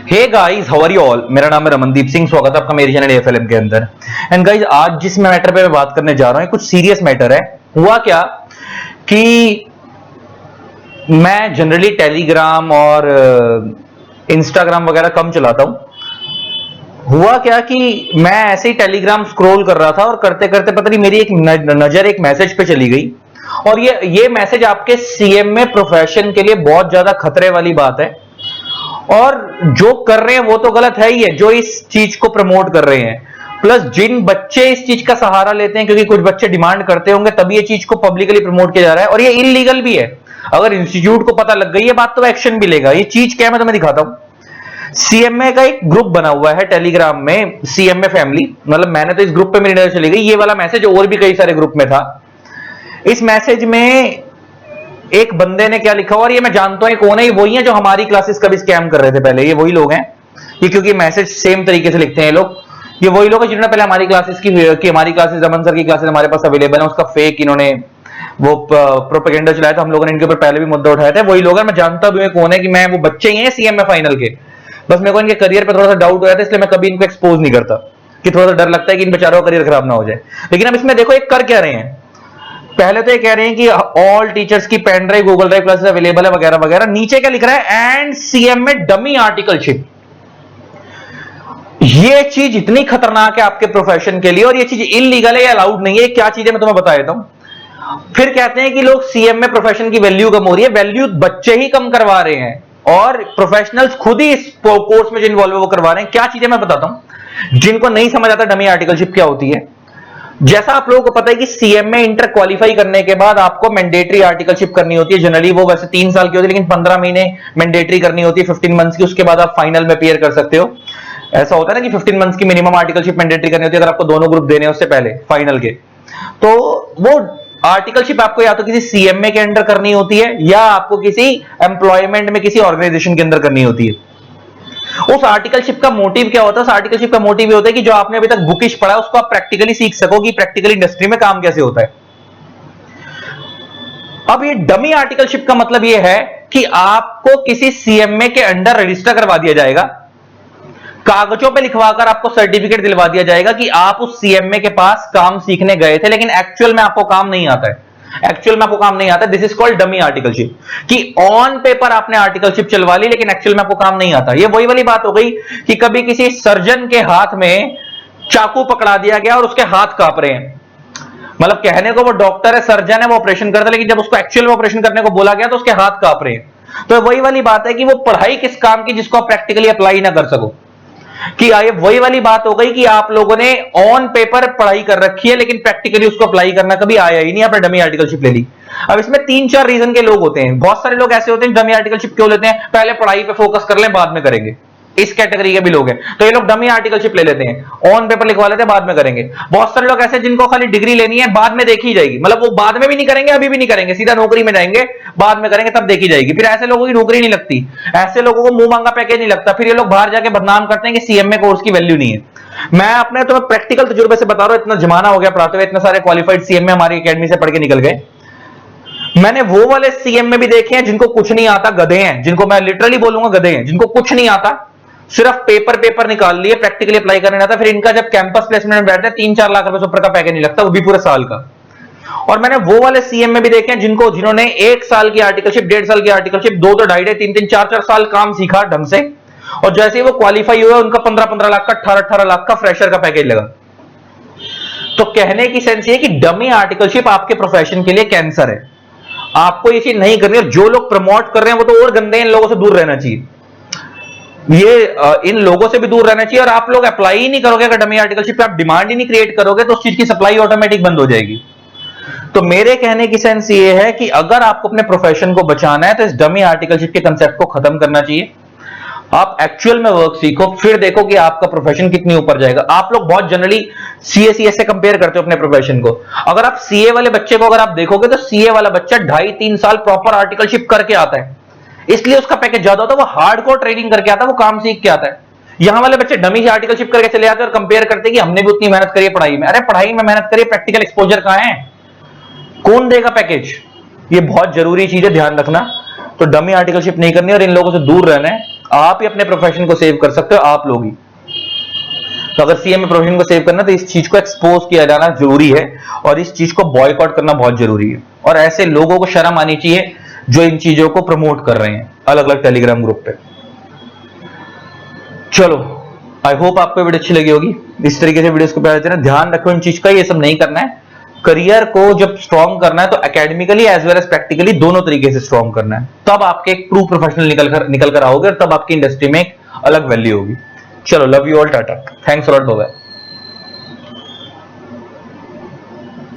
Hey guys, how are you all. मेरा नाम है रमनदीप सिंह। स्वागत है आपका मेरे चैनल एएफएलएम के अंदर। एंड गाइस, आज जिस मैटर पे मैं बात करने जा रहा हूं कुछ सीरियस मैटर है। हुआ क्या कि मैं जनरली टेलीग्राम और इंस्टाग्राम वगैरह कम चलाता हूं। हुआ क्या कि मैं ऐसे ही टेलीग्राम स्क्रॉल कर रहा था और करते करते पता नहीं मेरी एक नजर एक मैसेज पे चली गई। और ये मैसेज आपके सीएमए प्रोफेशन के लिए बहुत ज्यादा खतरे वाली बात है। और जो कर रहे हैं वो तो गलत है ही है, जो इस चीज को प्रमोट कर रहे हैं, प्लस जिन बच्चे इस चीज का सहारा लेते हैं, क्योंकि कुछ बच्चे डिमांड करते होंगे तभी ये चीज को पब्लिकली प्रमोट किया जा रहा है। और ये इलीगल भी है। अगर इंस्टीट्यूट को पता लग गई ये बात तो एक्शन भी लेगा। ये चीज क्या है मैं तुम्हें दिखाता हूं। सीएमए का एक ग्रुप बना हुआ है टेलीग्राम में, सीएमए फैमिली। मतलब मैंने तो इस ग्रुप पे मेरी नजर चली गई। ये वाला मैसेज और भी कई सारे ग्रुप में था। इस मैसेज में एक बंदे ने क्या लिखा, और ये मैं जानता हूं कौन है। ये वही है जो हमारी क्लासेस का भी स्कैम कर रहे थे पहले। ये वही लोग हैं ये, क्योंकि मैसेज सेम तरीके से लिखते हैं ये लोग। ये वही लोग हैं जिन्होंने पहले हमारी क्लासेस की हमारी क्लासेस, रमन सर की क्लासेस हमारे पास अवेलेबल है, उसका फेक इन्होंने वो प्रोपेगेंडा चलाया था। हम लोगों ने इनके ऊपर पहले भी मुद्दा उठाया था। वही लोग हैं, मैं जानता भी कौन है, कि मैं वो बच्चे ही हैं सीएमए फाइनल के। बस मेरे को इनके करियर पे थोड़ा सा डाउट हो जाता है, इसलिए मैं कभी इनको एक्सपोज नहीं करता, कि थोड़ा सा डर लगता है कि इन बेचारों का करियर खराब ना हो जाए। लेकिन अब इसमें देखो एक कर क्या रहे हैं। पहले तो ये कह रहे हैं कि ऑल टीचर्स की pen drive, Google drive classes available है वगैरह वगैरह। नीचे क्या लिख रहा है, एंड सीएम में डमी आर्टिकलशिप। ये चीज इतनी खतरनाक है आपके प्रोफेशन के लिए, और ये चीज इलीगल है या अलाउड नहीं है। क्या चीज है मैं तुम्हें बता देता हूं। फिर कहते हैं कि लोग सीएम में प्रोफेशन की वैल्यू कम हो रही है। वैल्यू बच्चे ही कम करवा रहे हैं, और प्रोफेशनल्स खुद ही इस कोर्स में जो इन्वॉल्व है वो करवा रहे हैं। क्या चीजें मैं बताता हूं। जिनको नहीं समझ आता डमी आर्टिकलशिप क्या होती है, जैसा आप लोगों को पता है कि सीएम में इंटर क्वालिफाई करने के बाद आपको मैंडेटरी आर्टिकलशिप करनी होती है। जनरली वो वैसे 3 साल की होती है, लेकिन 15 महीने मैंडेटरी करनी होती है, 15 मंथ्स की। उसके बाद आप फाइनल में अपीयर कर सकते हो। ऐसा होता है ना कि 15 मंथ्स की मिनिमम आर्टिकलशिप मैंडेटरी करनी होती है, अगर आपको दोनों ग्रुप देने उससे पहले फाइनल के। तो वो आर्टिकलशिप आपको या तो किसी सीएमए के अंडर करनी होती है, या आपको किसी एम्प्लॉयमेंट में किसी ऑर्गेनाइजेशन के अंदर करनी होती है। उस आर्टिकलशिप का मोटिव क्या होता है? उस आर्टिकलशिप का मोटिव ये होता है कि जो आपने अभी तक बुकिश पढ़ा है उसको आप प्रैक्टिकली सीख सको, कि प्रैक्टिकल इंडस्ट्री में काम कैसे होता है। अब ये डमी आर्टिकलशिप का मतलब ये है कि आपको किसी सीएमए के अंडर रजिस्टर करवा दिया जाएगा, कागजों पे लिखवाकर आपको सर्टिफिकेट दिलवा दिया जाएगा कि आप उस सीएमए के पास काम सीखने गए थे, लेकिन एक्चुअल में आपको काम नहीं आता है। एक्चुअल में आपको काम नहीं आता। This is called dummy articleship, कि ऑन पेपर आपने आर्टिकलशिप चलवा ली, लेकिन एक्चुअल में आपको काम नहीं आता। ये वही वाली बात हो गई कि कभी किसी सर्जन के हाथ में चाकू पकड़ा दिया गया और उसके हाथ कांप रहे हैं। मतलब कहने को वो डॉक्टर है, सर्जन है, वो ऑपरेशन करता है, लेकिन जब उसको एक्चुअल में ऑपरेशन करने को बोला गया तो उसके हाथ कांप रहे हैं। तो वही वाली बात है कि वो पढ़ाई किस काम की जिसको आप प्रैक्टिकली अप्लाई ना कर सको। कि आए वही वाली बात हो गई कि आप लोगों ने ऑन पेपर पढ़ाई कर रखी है, लेकिन प्रैक्टिकली उसको अप्लाई करना कभी आया ही नहीं, आपने डमी आर्टिकलशिप ले ली। अब इसमें 3-4 रीजन के लोग होते हैं। बहुत सारे लोग ऐसे होते हैं डमी आर्टिकलशिप क्यों लेते हैं, पहले पढ़ाई पे फोकस कर लें बाद में करेंगे। इस कैटेगरी के भी लोग हैं, तो ये लोग डमी आर्टिकलशिप ले लेते हैं, ऑन पेपर लिखवा लेते हैं, बाद में करेंगे। बहुत सारे लोग ऐसे जिनको खाली डिग्री लेनी है, बाद में देखी जाएगी। मतलब वो बाद में भी नहीं करेंगे, अभी भी नहीं करेंगे, सीधा नौकरी में जाएंगे, बाद में करेंगे तब देखी जाएगी। फिर ऐसे लोगों की नौकरी नहीं लगती, ऐसे लोगों को मुंह मांगा पैकेज नहीं लगता। फिर ये लोग बाहर जाके बदनाम करते हैं कि सीएमए कोर्स की वैल्यू नहीं है। मैं अपने तुम्हें प्रैक्टिकल तजुर्बे से बता रहा हूं, इतना जमाना हो गया पढ़ाते हुए, इतने सारे क्वालिफाइड सीएमए हमारी एकेडमी से पढ़ के निकल गए। मैंने वो वाले सीएमए भी देखे हैं जिनको कुछ नहीं आता, गधे हैं, जिनको मैं लिटरली बोलूंगा गधे हैं, जिनको कुछ नहीं आता, सिर्फ पेपर निकाल लिए, प्रैक्टिकली अप्लाई करने आता। फिर इनका जब कैंपस प्लेसमेंट में बैठते हैं 3-4 लाख रुपए से ऊपर का पैकेज नहीं लगता, वो भी पूरे साल का। और मैंने वो वाले सीएमए भी देखे हैं जिन्होंने 1 साल की आर्टिकलशिप, 1.5 साल की आर्टिकलशिप, 2 2.5 3 4 साल काम सीखा ढंग से, और जैसे ही वो क्वालिफाई हुए उनका 15 लाख का, 18 लाख का फ्रेशर का पैकेज लगा। तो कहने की सेंस ये कि डमी आर्टिकलशिप आपके प्रोफेशन के लिए कैंसर है। आपको ये चीज नहीं करनी है। जो लोग प्रमोट कर रहे हैं वो तो और गंदे हैं, इन लोगों से दूर रहना चाहिए। ये इन लोगों से भी दूर रहना चाहिए। और आप लोग अप्लाई ही नहीं करोगे अगर डमी आर्टिकलशिप पे आप डिमांड ही नहीं क्रिएट करोगे, तो उस चीज की सप्लाई ऑटोमेटिक बंद हो जाएगी। तो मेरे कहने की सेंस ये है कि अगर आपको अपने प्रोफेशन को बचाना है तो इस डमी आर्टिकलशिप के कंसेप्ट को खत्म करना चाहिए। आप एक्चुअल में वर्क सीखो, फिर देखो कि आपका प्रोफेशन कितनी ऊपर जाएगा। आप लोग बहुत जनरली सीए सीएस से कंपेयर करते हो अपने प्रोफेशन को। अगर आप सीए वाले बच्चे को अगर आप देखोगे तो सीए वाला बच्चा 2.5-3 साल प्रॉपर आर्टिकलशिप करके आता है, इसलिए उसका पैकेज ज्यादा होता है। वो हार्डकोर ट्रेनिंग करके आता है, वो काम सीख के आता है। यहां वाले बच्चे डमी से आर्टिकलशिप करके चले आते हैं और कंपेयर करते हैं कि हमने भी उतनी मेहनत करी है पढ़ाई में। अरे पढ़ाई में मेहनत करिए, प्रैक्टिकल एक्सपोजर कहां है, कौन देगा पैकेज? ये बहुत जरूरी चीज है, ध्यान रखना। तो डमी आर्टिकलशिप नहीं करनी और इन लोगों से दूर रहना है। आप ही अपने प्रोफेशन को सेव कर सकते हो, आप लोग ही। तो अगर सीएमए प्रोफेशन को सेव करना तो इस चीज को एक्सपोज किया जाना जरूरी है और इस चीज को बॉयकॉट करना बहुत जरूरी है। और ऐसे लोगों को शर्म आनी चाहिए जो इन चीजों को प्रमोट कर रहे हैं अलग अलग टेलीग्राम ग्रुप पे। चलो, आई होप आपको वीडियो अच्छी लगी होगी। इस तरीके से वीडियोस को प्यार देना, ध्यान रखो इन चीज का, ये सब नहीं करना है। करियर को जब स्ट्रॉन्ग करना है तो academically as well as practically दोनों तरीके से स्ट्रॉन्ग करना है, तब आपके एक ट्रू प्रोफेशनल निकल कर आओगे और तब आपकी इंडस्ट्री में एक अलग वैल्यू होगी। चलो, love you all, tata, thanks a lot, bye bye.